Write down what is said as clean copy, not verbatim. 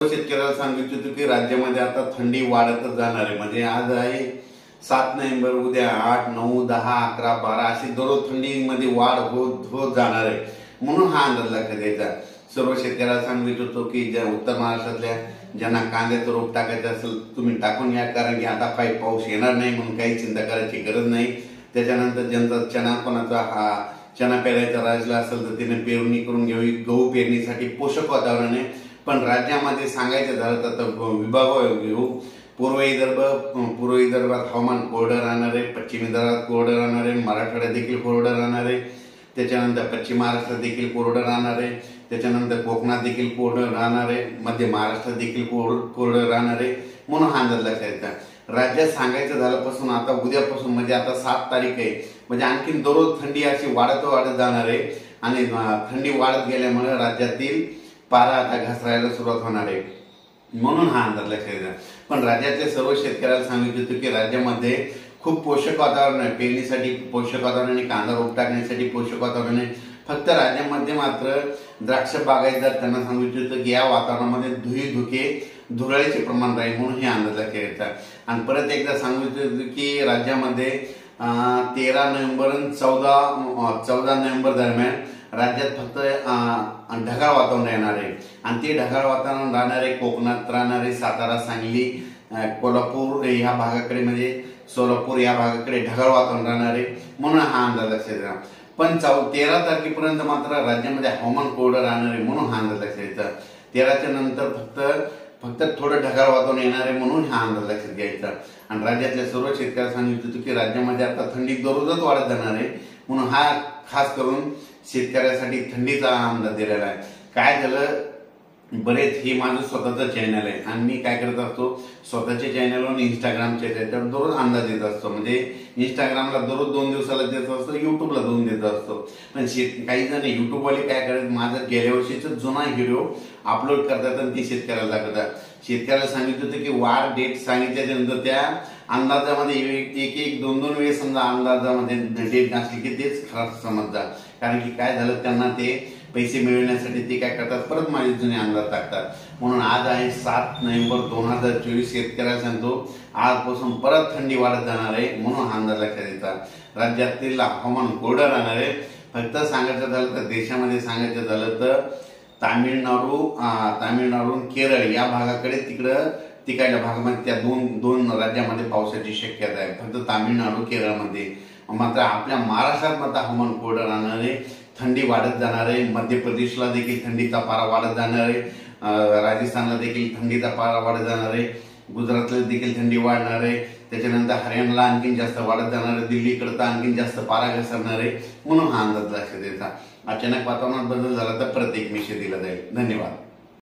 शेतकऱ्याला सांगितलं होतं की राज्यामध्ये आता थंडी वाढतच जाणार आहे। म्हणजे आज आहे 7 नोव्हेंबर, उद्या 8, 9, 10, 11, 12 अशी दररोज थंडीमध्ये वाढ होत जाणार आहे। म्हणून हा अंदाज लक्षात द्यायचा। सर्व शेतकऱ्याला सांगितलं होतं की ज्या उत्तर महाराष्ट्रातल्या ज्यांना कांद्याचं रोप टाकायचं असेल तुम्ही टाकून या, कारण की आता काही पाऊस येणार नाही म्हणून काही चिंता करायची गरज नाही। त्याच्यानंतर ज्यांचा चणा कोणाचा चणा पेरायचा राहिला असेल तर तिने पेरणी करून घ्यावी। गहू पेरणीसाठी पोषक वातावरण आहे। पण राज्यामध्ये सांगायचं झालं तर विभाग घेऊ, पूर्व विदर्भात हवामान कोरडं राहणार आहे, पश्चिम विदर्भात कोरडं राहणार आहे, मराठवाड्यात देखील कोरडं राहणार आहे, त्याच्यानंतर पश्चिम महाराष्ट्रात देखील कोरडं राहणार आहे, त्याच्यानंतर कोकणात देखील कोरडं राहणार आहे, मध्य महाराष्ट्रात देखील कोरडं राहणार आहे। म्हणून हा अंदाज लक्षात द्यायचा। राज्यात सांगायचं झाल्यापासून आता उद्यापासून म्हणजे आता 7 तारीख आहे, म्हणजे आणखीन दररोज थंडी अशी वाढत जाणार आहे आणि थंडी वाढत गेल्यामुळे राज्यातील पारा आता घसरायला सुरुवात होणार आहे। म्हणून हा अंदाज लक्षात द्या। पण राज्यातल्या सर्व शेतकऱ्याला सांगितलं होतं की राज्यामध्ये खूप पोषक वातावरण आहे, पेरणीसाठी पोषक वातावरण आहे, कांदा रोप टाकण्यासाठी पोषक वातावरण आहे। फक्त राज्यामध्ये मात्र द्राक्ष बागायतदार त्यांना सांगितलं होतं की या वातावरणामध्ये धुराळीचे प्रमाण राहील। म्हणून हे अंदाज लक्षात घ्यायचा। आणि परत एकदा सांगितलं होतं की राज्यामध्ये 13 नोव्हेंबर आणि 14 नोव्हेंबर दरम्यान राज्यात फक्त ढगाळ वातावरण येणार आहे। आणि ते ढगाळ वातावरण राहणारे कोकणात राहणारे सातारा, सांगली, कोल्हापूर या भागाकडे म्हणजे सोलापूर या भागाकडे ढगाळ वातावरण राहणार आहे। म्हणून हा अंदाज लक्षात घ्या। पण 13 तारखेपर्यंत मात्र राज्यामध्ये हवामान कोरडं राहणार आहे। म्हणून हा अंदाज लक्षात घ्यायचा। 13च्या नंतर फक्त थोडं ढगाळ वातावरण येणार आहे। म्हणून हा अंदाज लक्षात घ्यायचा। आणि राज्यातल्या सर्व शेतकऱ्यांना सांगितलं होतं की राज्यामध्ये आता थंडी दररोजच वाढत जाणार आहे। म्हणून हा खास करून शेतकऱ्यासाठी थंडीचा अंदाज दिलेला आहे। काय झालं, बरेच हे माझं स्वतःचं चॅनल आहे आणि मी काय करत असतो, स्वतःच्या चॅनलवर इंस्टाग्रामच्या त्याच्यावर दररोज अंदाज देत असतो। म्हणजे इंस्टाग्रामला दररोज 2 दिवसाला देत असतो, युट्यूबला 2 देत असतो। पण काही जण युट्यूबवाले काय करतात, माझं गेल्या वर्षीचा जुना व्हिडिओ अपलोड करतात आणि ते शेतकऱ्याला दाखवतात। शेतकऱ्याला सांगितलं होतं की वाढ डेट सांगितल्याच्या नंतर त्या अंदाजामध्ये एक 2 वेळेस समजा अंदाजामध्ये डेट नसली की तेच खराब समजतात। कारण की काय झालं, त्यांना ते पैसे मिळवण्यासाठी ते काय करतात, परत माझे जुने अंदाज टाकतात। म्हणून आज आहे 7 नोव्हेंबर 2024। शेतकऱ्याला सांगतो आजपासून परत थंडी वाढत जाणार आहे। म्हणून हा अंदाज लक्षात द्यायचा। राज्यातील हवामान कोरडं राहणार आहे। फक्त सांगायचं झालं तर देशामध्ये सांगायचं झालं तर तामिळनाडू केरळ या भागाकडे तिकडल्या भागामध्ये त्या दोन राज्यामध्ये पावसाची शक्यता आहे। फक्त तामिळनाडू केरळमध्ये। मात्र आपल्या महाराष्ट्रात मात्र हवामान कोरडं राहणार आहे, थंडी वाढत जाणार आहे। मध्य प्रदेशला देखील थंडीचा पारा वाढत जाणार आहे, राजस्थानला देखील थंडीचा पारा वाढत जाणार आहे, गुजरातला देखील थंडी वाढणार आहे, त्याच्यानंतर हरियाणाला आणखीन जास्त वाढत जाणार आहे, दिल्लीकडे तर आणखीन जास्त पारा घसरणार आहे। म्हणून हा अंदाज लक्षात द्यायचा। अचानक वातावरणात बदल झाला तर प्रत्येक मेसेज दिला जाईल। धन्यवाद।